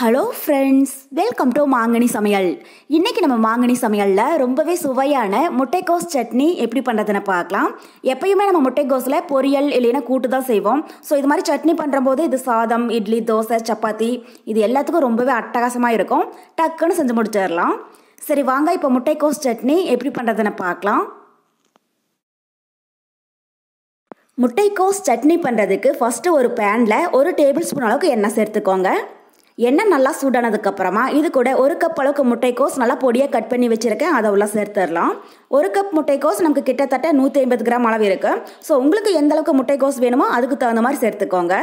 Hello friends, welcome to மாங்கனி சமையல். இன்றைக்கி நம்ம மாங்கனி சமையலில் ரொம்பவே சுவையான முட்டைக்கோஸ் சட்னி எப்படி பண்ணுறதுன்னு பார்க்கலாம். எப்பயுமே நம்ம முட்டைக்கோஸில் பொரியல் இல்லைன்னா கூட்டு தான் செய்வோம். ஸோ இது மாதிரி சட்னி பண்ணுறம்போது இது சாதம், இட்லி, தோசை, சப்பாத்தி இது எல்லாத்துக்கும் ரொம்பவே அட்டகாசமாக இருக்கும். டக்குன்னு செஞ்சு முடிச்சிடலாம். சரி வாங்க, இப்போ முட்டைக்கோஸ் சட்னி எப்படி பண்ணுறதுன்னு பார்க்கலாம். முட்டைக்கோஸ் சட்னி பண்ணுறதுக்கு ஃபஸ்ட்டு ஒரு பேனில் 1 டேபிள் ஸ்பூன் அளவுக்கு எண்ணெய் சேர்த்துக்கோங்க. எண்ணெய் நல்லா சூடானதுக்கப்புறமா இது கூட 1 கப் அளவுக்கு முட்டைக்கோஸ் நல்லா பொடியாக கட் பண்ணி வச்சுருக்கேன், அதை உள்ள சேர்த்துடலாம். 1 கப் முட்டைக்கோஸ் நமக்கு கிட்டத்தட்ட 150 கிராம் அளவு இருக்குது. ஸோ உங்களுக்கு எந்த அளவுக்கு முட்டைக்கோஸ் வேணுமோ அதுக்கு தகுந்த மாதிரி சேர்த்துக்கோங்க.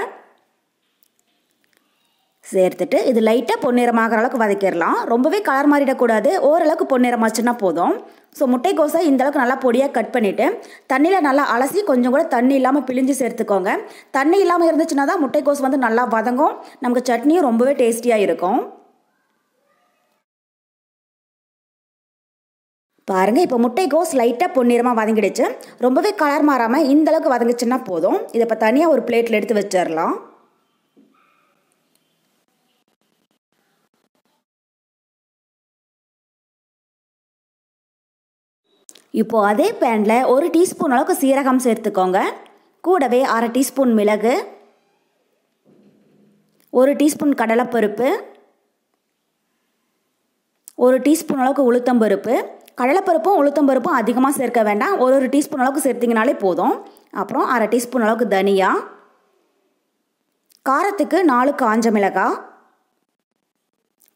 சேர்த்துட்டு இது லைட்டாக பொன்னிறமாகிற அளவுக்கு வதக்கிடலாம். ரொம்பவே கலர் மாறிடக்கூடாது, ஓரளவுக்கு பொன்னிறமாச்சுன்னா போதும். ஸோ முட்டைக்கோஸை இந்தளவுக்கு நல்லா பொடியாக கட் பண்ணிவிட்டு தண்ணியில் நல்லா அலசி கொஞ்சம் கூட தண்ணி இல்லாமல் பிழிஞ்சு சேர்த்துக்கோங்க. தண்ணி இல்லாமல் இருந்துச்சுன்னா தான் முட்டைக்கோஸ் வந்து நல்லா வதங்கும், நமக்கு சட்னியும் ரொம்பவே டேஸ்டியாக இருக்கும். பாருங்கள், இப்போ முட்டைக்கோஸ் லைட்டாக பொன்னிறமாக வதங்கிடுச்சு. ரொம்பவே கலர் மாறாமல் இந்தளவுக்கு வதங்கிச்சுன்னா போதும். இதை இப்போ தனியாக ஒரு பிளேட்டில் எடுத்து வச்சிடலாம். இப்போது அதே பேனில் 1 டீஸ்பூன் அளவுக்கு சீரகம் சேர்த்துக்கோங்க. கூடவே 1/2 டீஸ்பூன் மிளகு, 1 டீஸ்பூன் கடலைப்பருப்பு, 1 டீஸ்பூன் அளவுக்கு உளுத்தம்பருப்பு. கடலைப்பருப்பும் உளுத்தம்பருப்பும் அதிகமாக சேர்க்க வேண்டாம், 1 டீஸ்பூன் அளவுக்கு சேர்த்திங்கனாலே போதும். அப்புறம் 1/2 டீஸ்பூன் அளவுக்கு தனியா, காரத்துக்கு 4 காஞ்ச மிளகாய்,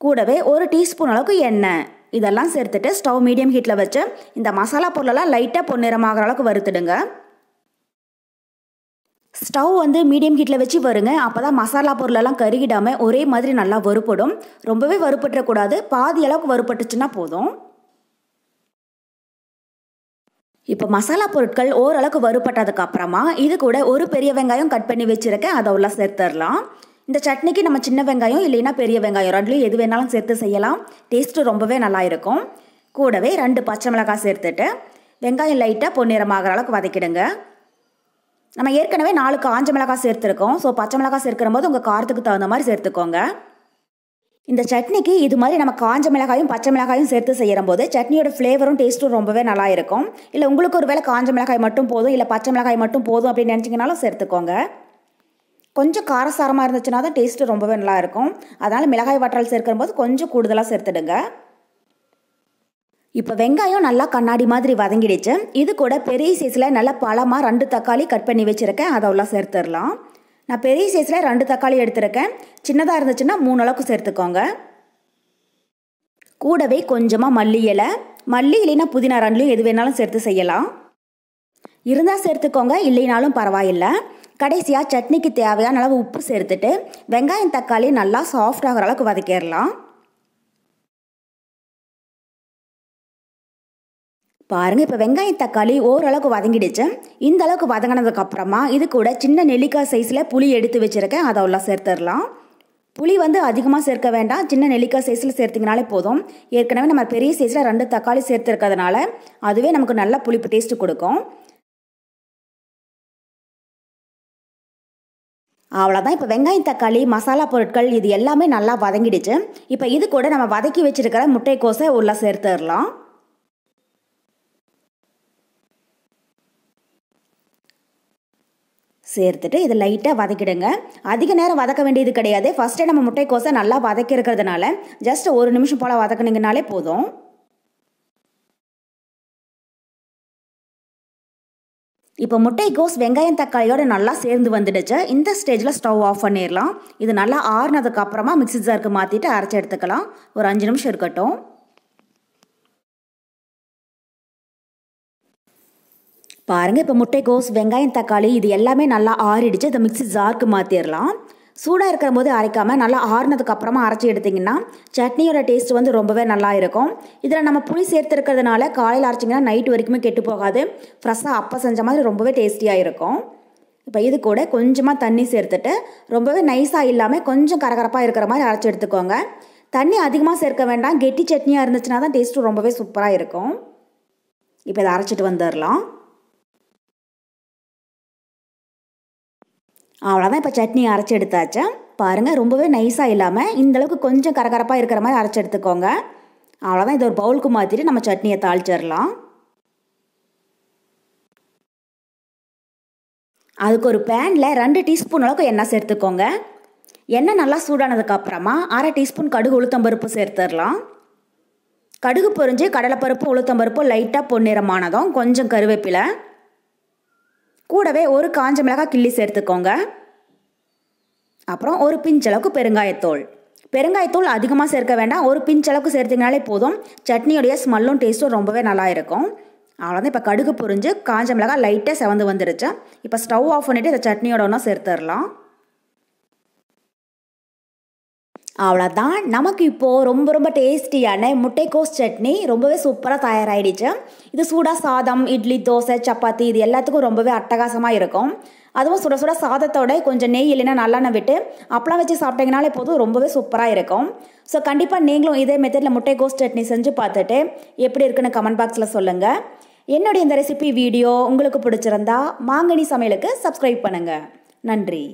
கூடவே 1 டீஸ்பூன் அளவுக்கு எண்ணெய். இதெல்லாம் சேர்த்துட்டு ஸ்டவ் மீடியம் ஹீட்டில் வச்சு இந்த மசாலா பொருளெல்லாம் லைட்டாக பொன்னிறமாகிற அளவுக்கு வறுத்துடுங்க. ஸ்டவ் வந்து மீடியம் ஹீட்டில் வச்சு வருங்க, அப்போ தான் மசாலா பொருளெல்லாம் கருகிடாமல் ஒரே மாதிரி நல்லா வறுப்படும். ரொம்பவே வறுப்பட்டுறக்கூடாது, பாதி அளவுக்கு வறுப்பட்டுச்சுன்னா போதும். இப்போ மசாலா பொருட்கள் ஓரளவுக்கு வறுப்பட்டதுக்கு அப்புறமா இது கூட 1 பெரிய வெங்காயம் கட் பண்ணி வச்சுருக்கேன், அதை உள்ள சேர்த்துடலாம். இந்த சட்னிக்கு நம்ம சின்ன வெங்காயம் இல்லைன்னா பெரிய வெங்காயம் ரெண்டுலையும் எது வேணாலும் சேர்த்து செய்யலாம், டேஸ்ட்டு ரொம்பவே நல்லா இருக்கும். கூடவே 2 பச்சை மிளகாய் சேர்த்துட்டு வெங்காயம் லைட்டாக பொன்னிறமாகிற அளவுக்கு வதக்கிடுங்க. நம்ம ஏற்கனவே 4 காஞ்ச மிளகாய் சேர்த்துருக்கோம். ஸோ பச்சை மிளகாய் சேர்க்கிற போது உங்கள் காரத்துக்கு தகுந்த மாதிரி சேர்த்துக்கோங்க. இந்த சட்னிக்கு இது மாதிரி நம்ம காஞ்ச மிளகாயும் பச்சை மிளகாயும் சேர்த்து செய்கிற போது சட்னியோட ஃப்ளேவரும் டேஸ்ட்டும் ரொம்பவே நல்லா இருக்கும். இல்லை உங்களுக்கு ஒரு வேளை காஞ்ச மிளகாய் மட்டும் போதும், இல்லை பச்சை மிளகாய் மட்டும் போதும் அப்படின்னு நினச்சிங்கனாலும் சேர்த்துக்கோங்க. கொஞ்சம் காரசாரமாக இருந்துச்சுன்னா தான் டேஸ்ட்டு ரொம்பவே நல்லா இருக்கும். அதனால் மிளகாய் வற்றல் சேர்க்கிற போது கொஞ்சம் கூடுதலாக சேர்த்துடுங்க. இப்போ வெங்காயம் நல்லா கண்ணாடி மாதிரி வதங்கிடுச்சு. இது கூட பெரிய சைஸில் நல்லா பழமாக 2 தக்காளி கட் பண்ணி வச்சுருக்கேன், அதை உள்ள சேர்த்துடலாம். நான் பெரிய சைஸில் 2 தக்காளி எடுத்துருக்கேன், சின்னதாக இருந்துச்சுன்னா 3 அளவுக்கு சேர்த்துக்கோங்க. கூடவே கொஞ்சமாக மல்லி இலை, மல்லி இல்லைன்னா புதினா ரெண்டுலையும் எது வேணாலும் சேர்த்து செய்யலாம். இருந்தால் சேர்த்துக்கோங்க, இல்லைனாலும் பரவாயில்லை. கடைசியாக சட்னிக்கு தேவையான அளவு உப்பு சேர்த்துட்டு வெங்காயம் தக்காளி நல்லா சாஃப்ட் ஆகிற அளவுக்கு வதக்கிடலாம். பாருங்கள், இப்போ வெங்காயம் தக்காளி ஓரளவுக்கு வதங்கிடுச்சு. இந்த அளவுக்கு வதங்கினதுக்கப்புறமா இது கூட சின்ன நெல்லிக்காய் சைஸில் புளி எடுத்து வச்சுருக்கேன், அதை உள்ள சேர்த்துடலாம். புளி வந்து அதிகமாக சேர்க்க வேண்டாம், சின்ன நெல்லிக்காய் சைஸில் சேர்த்திங்கனாலே போதும். ஏற்கனவே நம்ம பெரிய சைஸில் 2 தக்காளி சேர்த்துருக்கிறதுனால அதுவே நமக்கு நல்ல புளிப்பு டேஸ்ட்டு கொடுக்கும். அவ்வளோதான். இப்போ வெங்காயம் தக்காளி மசாலா பொருட்கள் இது எல்லாமே நல்லா வதங்கிடுச்சு. இப்போ இது கூட நம்ம வதக்கி வச்சுருக்கிற முட்டைக்கோஸை உள்ள சேர்த்துடலாம். சேர்த்துட்டு இதை லைட்டாக வதக்கிடுங்க. அதிக நேரம் வதக்க வேண்டியது கிடையாது. ஃபஸ்ட்டே நம்ம முட்டைக்கோஸை நல்லா வதக்கி இருக்கிறதுனால ஜஸ்ட் 1 நிமிஷம் போல் வதக்குனீங்கனாலே போதும். இப்போ முட்டைக்கோஸ் வெங்காயம் தக்காளியோட நல்லா சேர்ந்து வந்துடுச்சு. இந்த ஸ்டேஜில் ஸ்டவ் ஆஃப் பண்ணிடலாம். இது நல்லா ஆறுனதுக்கு அப்புறமா மிக்ஸி ஜாருக்கு மாற்றிட்டு அரைச்சி எடுத்துக்கலாம். ஒரு 5 நிமிஷம் இருக்கட்டும். பாருங்கள், இப்போ முட்டைக்கோஸ் வெங்காயம் தக்காளி இது எல்லாமே நல்லா ஆறிடுச்சு. இதை மிக்ஸி ஜாருக்கு மாற்றிடலாம். சூடாக இருக்கிற போது அரைக்காமல் நல்லா ஆறுனதுக்கு அப்புறமா அரைச்சி எடுத்திங்கன்னா சட்னியோட டேஸ்ட் வந்து ரொம்பவே நல்லா இருக்கும். இதில் நம்ம புளி சேர்த்துருக்கிறதுனால காலையில் அரைச்சிங்கன்னா நைட் வரைக்குமே கெட்டு போகாது, ஃப்ரெஷ்ஷாக அப்போ செஞ்ச மாதிரி ரொம்பவே டேஸ்டியாக இருக்கும். இப்போ இது கூட கொஞ்சமாக தண்ணி சேர்த்துட்டு ரொம்பவே நைஸாக இல்லாமல் கொஞ்சம் கரகரப்பாக இருக்கிற மாதிரி அரைச்சி எடுத்துக்கோங்க. தண்ணி அதிகமாக சேர்க்க வேண்டாம், கெட்டி சட்னியாக இருந்துச்சுன்னா தான் டேஸ்ட்டு ரொம்பவே சூப்பராக இருக்கும். இப்போ இதை அரைச்சிட்டு வந்துடலாம். அவ்வளோதான். இப்போ சட்னி அரைச்சி எடுத்தாச்சா பாருங்கள். ரொம்பவே நைஸாக இல்லாமல் இந்தளவுக்கு கொஞ்சம் கரகரப்பாக இருக்கிற மாதிரி அரைச்சி எடுத்துக்கோங்க. அவ்வளோதான். இதை ஒரு பவுலுக்கு மாற்றிட்டு நம்ம சட்னியை தாளிச்சிடலாம். அதுக்கு ஒரு பேனில் 2 டீஸ்பூன் அளவுக்கு எண்ணெய் சேர்த்துக்கோங்க. எண்ணெய் நல்லா சூடானதுக்கப்புறமா 1/2 டீஸ்பூன் கடுகு உளுத்தம்பருப்பு சேர்த்துடலாம். கடுகு பொரிஞ்சு கடலைப்பருப்பு உளுத்தம்பருப்பு லைட்டாக பொன்னிறமானதும் கொஞ்சம் கருவேப்பிலை, கூடவே ஒரு காஞ்ச மிளகாய் கிள்ளி சேர்த்துக்கோங்க. அப்புறம் ஒரு பிஞ்ச் அளவுக்கு பெருங்காயத்தூள். பெருங்காயத்தூள் அதிகமாக சேர்க்க வேண்டாம், ஒரு பிஞ்ச் அளவுக்கு சேர்த்திங்கனாலே போதும். சட்னியோடைய ஸ்மெல்லும் டேஸ்ட்டும் ரொம்பவே நல்லா இருக்கும். அவ்வளோதான். இப்போ கடுகு பொரிஞ்சு காஞ்ச மிளகாய் லைட்டாக செவந்து வந்துருச்சு. இப்போ ஸ்டவ் ஆஃப் பண்ணிவிட்டு இந்த சட்னியோட ஒன்றா சேர்த்துடலாம். அவ்வளோதான். நமக்கு இப்போது ரொம்ப டேஸ்டியான முட்டைக்கோஸ் சட்னி ரொம்பவே சூப்பராக தயாராகிடுச்சு. இது சூடாக சாதம், இட்லி, தோசை, சப்பாத்தி இது எல்லாத்துக்கும் ரொம்பவே அட்டகாசமாக இருக்கும். அதுவும் சுட சுட சாதத்தோட கொஞ்சம் நெய் இல்லைன்னா நல்லெண்ணெய் விட்டு அப்பளம் வச்சு சாப்பிட்டீங்கனாலே போதும், ரொம்பவே சூப்பராக இருக்கும். ஸோ கண்டிப்பாக நீங்களும் இதே மெத்தடில் முட்டைக்கோஸ் சட்னி செஞ்சு பார்த்துட்டு எப்படி இருக்குன்னு கமெண்ட் பாக்ஸில் சொல்லுங்கள். என்னுடைய இந்த ரெசிபி வீடியோ உங்களுக்கு பிடிச்சிருந்தா மாங்கனி சமையலுக்கு சப்ஸ்கிரைப் பண்ணுங்கள். நன்றி.